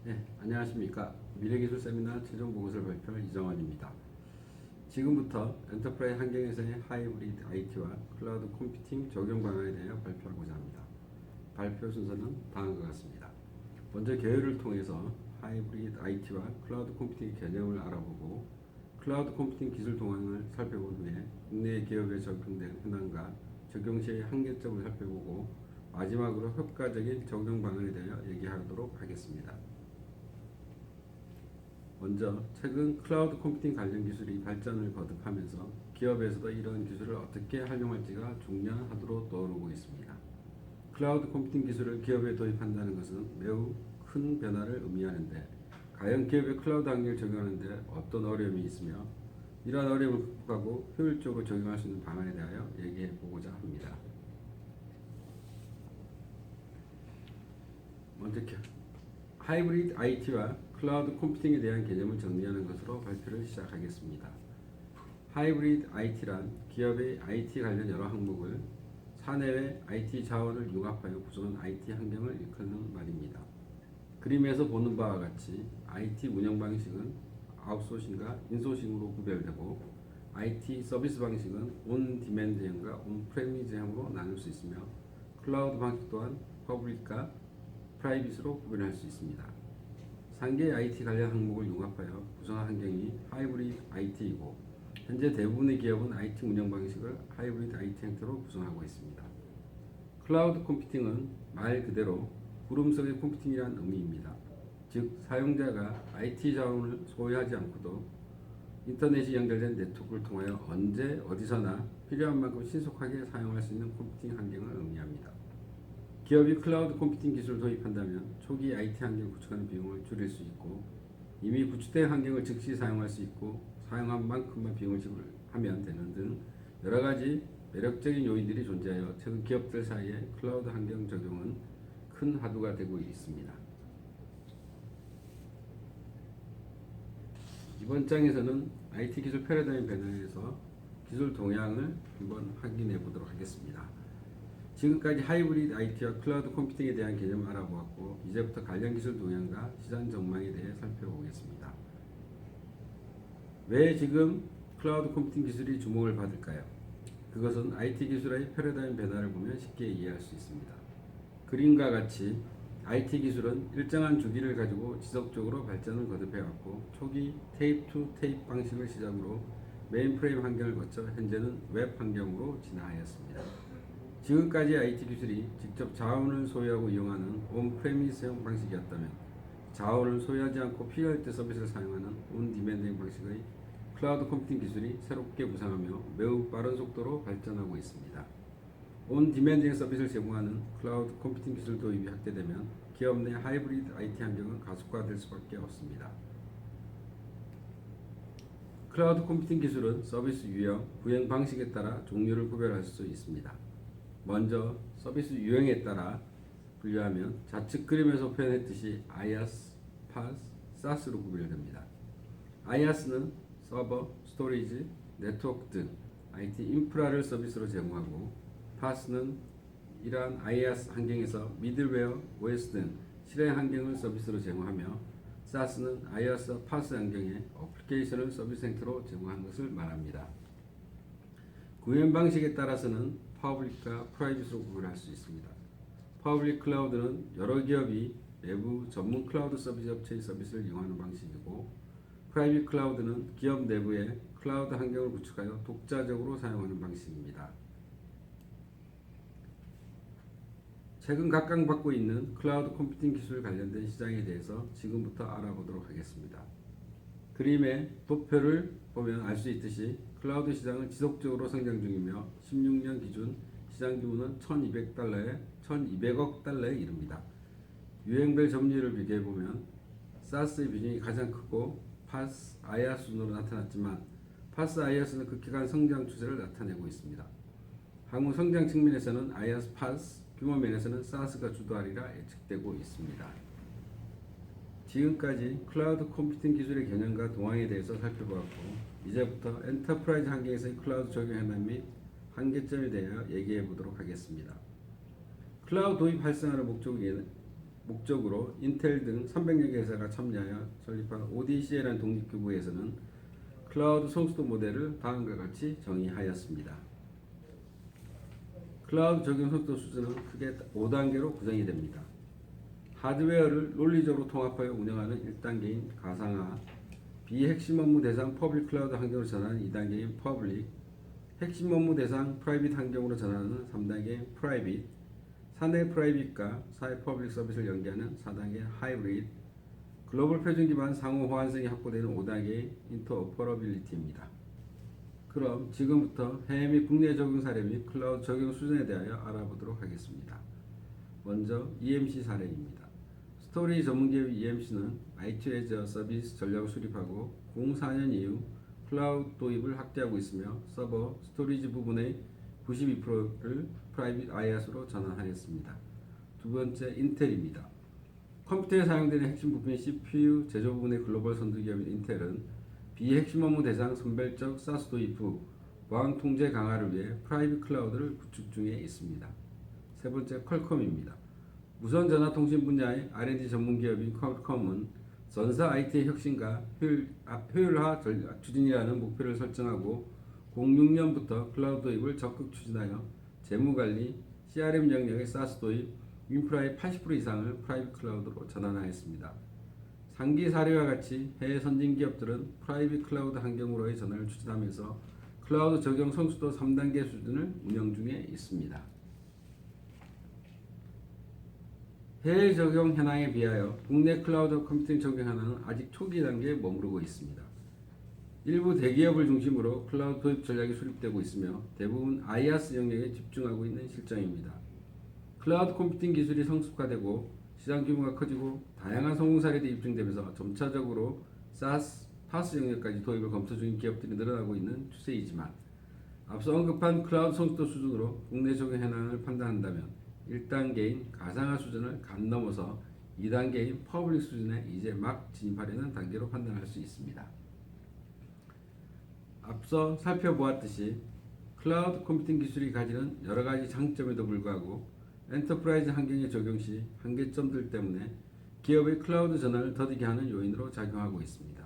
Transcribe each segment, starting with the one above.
네, 안녕하십니까. 미래기술 세미나 최종 보고서를 발표할 이정원입니다. 지금부터 엔터프라이즈 환경에서의 하이브리드 IT와 클라우드 컴퓨팅 적용 방안에 대하여 발표하고자 합니다. 발표 순서는 다음과 같습니다. 먼저 개요를 통해서 하이브리드 IT와 클라우드 컴퓨팅 개념을 알아보고 클라우드 컴퓨팅 기술 동향을 살펴본 후에 국내 기업에 적용된 현황과 적용 시의 한계점을 살펴보고 마지막으로 효과적인 적용 방안에 대하여 얘기하도록 하겠습니다. 먼저 최근 클라우드 컴퓨팅 관련 기술이 발전을 거듭하면서 기업에서도 이런 기술을 어떻게 활용할지가 중요하도록 떠오르고 있습니다. 클라우드 컴퓨팅 기술을 기업에 도입한다는 것은 매우 큰 변화를 의미하는데 과연 기업의 클라우드 환경을 적용하는데 어떤 어려움이 있으며 이러한 어려움을 극복하고 효율적으로 적용할 수 있는 방안에 대하여 얘기해 보고자 합니다. 먼저 하이브리드 IT와 클라우드 컴퓨팅에 대한 개념을 정리하는 것으로 발표를 시작하겠습니다. 하이브리드 IT란 기업의 IT 관련 여러 항목을 사내외 IT 자원을 융합하여 구성한 IT 환경을 일컫는 말입니다. 그림에서 보는 바와 같이 IT 운영 방식은 아웃소싱과 인소싱으로 구별되고 IT 서비스 방식은 온 디맨드형과 온 프레미즈형으로 나눌 수 있으며 클라우드 방식 또한 퍼블릭과 프라이빗으로 구별할 수 있습니다. 3개의 IT 관련 항목을 융합하여 구성한 환경이 하이브리드 IT이고 현재 대부분의 기업은 IT 운영 방식을 하이브리드 IT 형태로 구성하고 있습니다. 클라우드 컴퓨팅은 말 그대로 구름 속의 컴퓨팅이라는 의미입니다. 즉 사용자가 IT 자원을 소유하지 않고도 인터넷이 연결된 네트워크를 통하여 언제 어디서나 필요한 만큼 신속하게 사용할 수 있는 컴퓨팅 환경을 의미합니다. 기업이 클라우드 컴퓨팅 기술을 도입한다면 초기 IT 환경을 구축하는 비용을 줄일 수 있고 이미 구축된 환경을 즉시 사용할 수 있고 사용한 만큼만 비용을 지불하면 되는 등 여러 가지 매력적인 요인들이 존재하여 최근 기업들 사이에 클라우드 환경 적용은 큰 화두가 되고 있습니다. 이번 장에서는 IT 기술 패러다임 변화에서 기술 동향을 한번 확인해 보도록 하겠습니다. 지금까지 하이브리드 IT와 클라우드 컴퓨팅에 대한 개념을 알아보았고 이제부터 관련 기술 동향과 시장 전망에 대해 살펴보겠습니다. 왜 지금 클라우드 컴퓨팅 기술이 주목을 받을까요? 그것은 IT 기술의 패러다임 변화를 보면 쉽게 이해할 수 있습니다. 그림과 같이 IT 기술은 일정한 주기를 가지고 지속적으로 발전을 거듭해왔고 초기 테이프 투 테이프 방식을 시작으로 메인프레임 환경을 거쳐 현재는 웹 환경으로 진화하였습니다. 지금까지 IT 기술이 직접 자원을 소유하고 이용하는 온프레미스형 방식이었다면 자원을 소유하지 않고 필요할 때 서비스를 사용하는 온디맨드형 방식의 클라우드 컴퓨팅 기술이 새롭게 부상하며 매우 빠른 속도로 발전하고 있습니다. 온디맨드형 서비스를 제공하는 클라우드 컴퓨팅 기술 도입이 확대되면 기업 내 하이브리드 IT 환경은 가속화될 수밖에 없습니다. 클라우드 컴퓨팅 기술은 서비스 유형, 구현 방식에 따라 종류를 구별할 수 있습니다. 먼저 서비스 유형에 따라 분류하면 좌측 그림에서 표현했듯이 IaaS, PaaS, SaaS로 구별됩니다. IaaS는 서버, 스토리지, 네트워크 등 IT 인프라를 서비스로 제공하고 PaaS는 이러한 IaaS 환경에서 미들웨어, OS 등 실행 환경을 서비스로 제공하며 SaaS는 IaaS, PaaS 환경에 어플리케이션을 서비스 형태로 제공하는 것을 말합니다. 구현 방식에 따라서는 퍼블릭과 프라이빗으로 구분할 수 있습니다. 퍼블릭 클라우드는 여러 기업이 내부 전문 클라우드 서비스 업체의 서비스를 이용하는 방식이고 프라이빗 클라우드는 기업 내부에 클라우드 환경을 구축하여 독자적으로 사용하는 방식입니다. 최근 각광받고 있는 클라우드 컴퓨팅 기술 관련된 시장에 대해서 지금부터 알아보도록 하겠습니다. 그림의 도표를 보면 알 수 있듯이 클라우드 시장은 지속적으로 성장 중이며 16년 기준 시장 규모는 1200달러에 1200억 달러에 이릅니다. 유형별 점유율을 비교해보면 SaaS의 비중이 가장 크고 PaaS, IaaS 순으로 나타났지만 PaaS, IaaS는 급격한 성장 추세를 나타내고 있습니다. 향후 성장 측면에서는 IaaS, PaaS, 규모 면에서는 SaaS가 주도하리라 예측되고 있습니다. 지금까지 클라우드 컴퓨팅 기술의 개념과 동향에 대해서 살펴보았고 이제부터 엔터프라이즈 환경에서의 클라우드 적용 현황 및 한계점에 대하여 얘기해 보도록 하겠습니다. 클라우드 도입 활성화를 목적으로 목적으로 인텔 등 300여 개 회사가 참여하여 설립한 ODC라는 독립기구에서는 클라우드 성수도 모델을 다음과 같이 정의하였습니다. 클라우드 적용 성수도 수준은 크게 5단계로 구성이 됩니다. 하드웨어를 논리적으로 통합하여 운영하는 1단계인 가상화, 비핵심 업무 대상 퍼블릭 클라우드 환경으로 전환하는 2단계인 퍼블릭, 핵심 업무 대상 프라이빗 환경으로 전환하는 3단계인 프라이빗, 사내 프라이빗과 사회 퍼블릭 서비스를 연계하는 4단계 하이브리드, 글로벌 표준 기반 상호 호환성이 확보되는 5단계의 인터오퍼러빌리티입니다. 그럼 지금부터 해외 및 국내 적용 사례 및 클라우드 적용 수준에 대하여 알아보도록 하겠습니다. 먼저 EMC 사례입니다. 스토리지 전문기업 EMC는 IT as 서비스 전략을 수립하고 04년 이후 클라우드 도입을 확대하고 있으며 서버, 스토리지 부분의 92%를 프라이빗 IaaS로 전환하였습니다. 두 번째 인텔입니다. 컴퓨터에 사용되는 핵심 부품인 CPU 제조 부분의 글로벌 선두기업인 인텔은 비핵심 업무 대상 선별적 사스 도입 후 보안 통제 강화를 위해 프라이빗 클라우드를 구축 중에 있습니다. 세 번째 퀄컴입니다. 무선 전화 통신 분야의 R&D 전문 기업인 퀄컴은 전사 IT의 혁신과 효율화 추진이라는 목표를 설정하고 06년부터 클라우드 도입을 적극 추진하여 재무관리, CRM 영역의 사스 도입, 인프라의 80% 이상을 프라이빗 클라우드로 전환하였습니다. 상기 사례와 같이 해외 선진 기업들은 프라이빗 클라우드 환경으로의 전환을 추진하면서 클라우드 적용 성수도 3단계 수준을 운영 중에 있습니다. 해외 적용 현황에 비하여 국내 클라우드 컴퓨팅 적용 현황은 아직 초기 단계에 머무르고 있습니다. 일부 대기업을 중심으로 클라우드 도입 전략이 수립되고 있으며 대부분 IaaS 영역에 집중하고 있는 실정입니다. 클라우드 컴퓨팅 기술이 성숙화되고 시장 규모가 커지고 다양한 성공 사례들이 입증되면서 점차적으로 SaaS, PaaS 영역까지 도입을 검토 중인 기업들이 늘어나고 있는 추세이지만 앞서 언급한 클라우드 성숙도 수준으로 국내 적용 현황을 판단한다면 1단계인 가상화 수준을 간 넘어서 2단계인 퍼블릭 수준에 이제 막 진입하려는 단계로 판단할 수 있습니다. 앞서 살펴보았듯이 클라우드 컴퓨팅 기술이 가지는 여러 가지 장점에도 불구하고 엔터프라이즈 환경에 적용 시 한계점들 때문에 기업의 클라우드 전환을 더디게 하는 요인으로 작용하고 있습니다.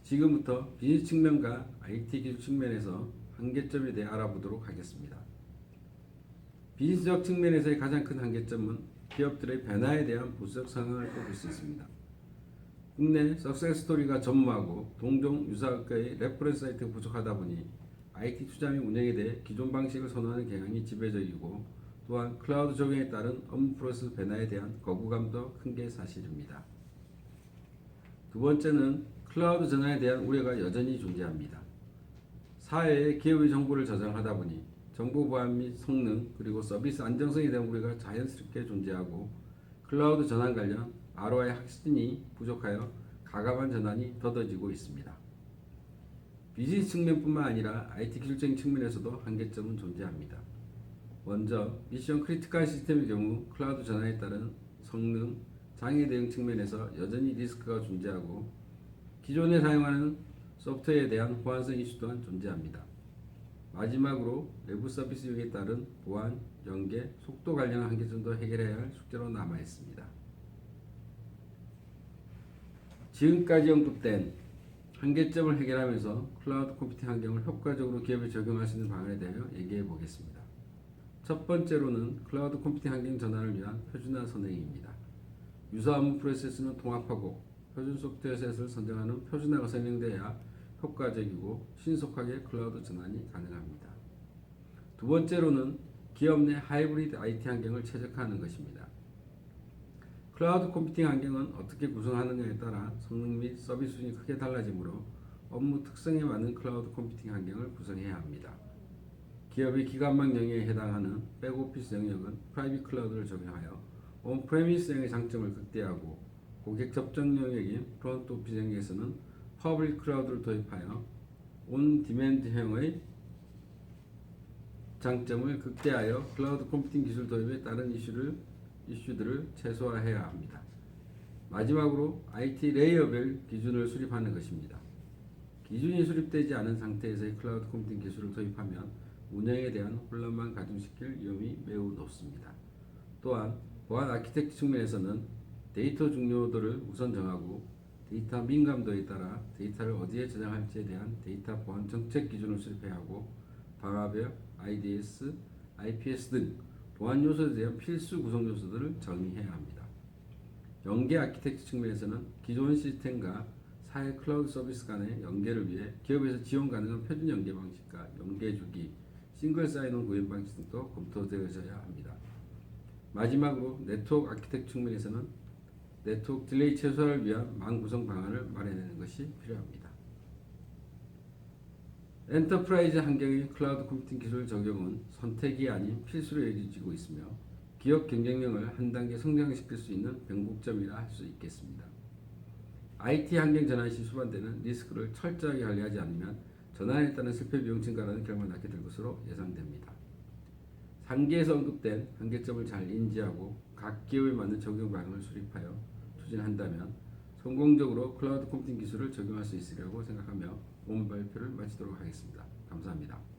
지금부터 비즈니스 측면과 IT 기술 측면에서 한계점에 대해 알아보도록 하겠습니다. 비즈니스적 측면에서의 가장 큰 한계점은 기업들의 변화에 대한 보수적 상황을 꼽을 수 있습니다. 국내 석세스 스토리가 전무하고 동종 유사학과의 레퍼런스 사이트가 부족하다 보니 IT 투자 및 운영에 대해 기존 방식을 선호하는 경향이 지배적이고 또한 클라우드 적용에 따른 업무 프로세스 변화에 대한 거부감도 큰 게 사실입니다. 두 번째는 클라우드 전환에 대한 우려가 여전히 존재합니다. 사회에 기업의 정보를 저장하다 보니 정보 보안 및 성능 그리고 서비스 안정성에 대한 우려가 자연스럽게 존재하고 클라우드 전환 관련 ROI 확신이 부족하여 가감한 전환이 더뎌지고 있습니다. 비즈니스 측면뿐만 아니라 IT 기술적인 측면에서도 한계점은 존재합니다. 먼저 미션 크리티컬 시스템의 경우 클라우드 전환에 따른 성능, 장애 대응 측면에서 여전히 리스크가 존재하고 기존에 사용하는 소프트웨어에 대한 호환성 이슈 또한 존재합니다. 마지막으로 외부 서비스 이용에 따른 보안, 연계, 속도 관련한 한계점도 해결해야 할 숙제로 남아 있습니다. 지금까지 언급된 한계점을 해결하면서 클라우드 컴퓨팅 환경을 효과적으로 기업에 적용할 수 있는 방안에 대하여 얘기해 보겠습니다. 첫 번째로는 클라우드 컴퓨팅 환경 전환을 위한 표준화 선행입니다. 유사 업무 프로세스는 통합하고 표준 소프트웨어 셋을 선정하는 표준화가 선행되어야 효과적이고 신속하게 클라우드 전환이 가능합니다. 두 번째로는 기업 내 하이브리드 IT 환경을 최적화하는 것입니다. 클라우드 컴퓨팅 환경은 어떻게 구성하느냐에 따라 성능 및 서비스 수준이 크게 달라지므로 업무 특성에 맞는 클라우드 컴퓨팅 환경을 구성해야 합니다. 기업의 기관망 영역에 해당하는 백오피스 영역은 프라이빗 클라우드를 적용하여 온프레미스형의 장점을 극대화하고 고객 접촉 영역인 프론트 오피스 영역에서는 퍼블릭 클라우드를 도입하여 온 디맨드형의 장점을 극대화하여 클라우드 컴퓨팅 기술 도입에 따른 이슈들을 최소화해야 합니다. 마지막으로 IT 레이어별 기준을 수립하는 것입니다. 기준이 수립되지 않은 상태에서의 클라우드 컴퓨팅 기술을 도입하면 운영에 대한 혼란만 가중시킬 위험이 매우 높습니다. 또한 보안 아키텍트 측면에서는 데이터 중요도를 우선 정하고 데이터 민감도에 따라 데이터를 어디에 저장할지에 대한 데이터 보안 정책 기준을 수립해야 하고 방화벽, IDS, IPS 등 보안 요소에 대한 필수 구성 요소들을 정의해야 합니다. 연계 아키텍처 측면에서는 기존 시스템과 사회 클라우드 서비스 간의 연계를 위해 기업에서 지원 가능한 표준 연계 방식과 연계 주기, 싱글 사인온 구현 방식 등도 검토되어야 합니다. 마지막으로 네트워크 아키텍처 측면에서는 네트워크 딜레이 최소화를 위한 망 구성 방안을 마련하는 것이 필요합니다. 엔터프라이즈 환경의 클라우드 컴퓨팅 기술 적용은 선택이 아닌 필수로 여겨지고 있으며 기업 경쟁력을 한 단계 성장시킬 수 있는 변곡점이라 할 수 있겠습니다. IT 환경 전환 시 수반되는 리스크를 철저하게 관리하지 않으면 전환에 따른 실패 비용 증가라는 결과를 낳게 될 것으로 예상됩니다. 상계에서 언급된 한계점을 잘 인지하고 각 기업에 맞는 적용 방향을 수립하여 추진한다면 성공적으로 클라우드 컴퓨팅 기술을 적용할 수 있으리라고 생각하며 오늘 발표를 마치도록 하겠습니다. 감사합니다.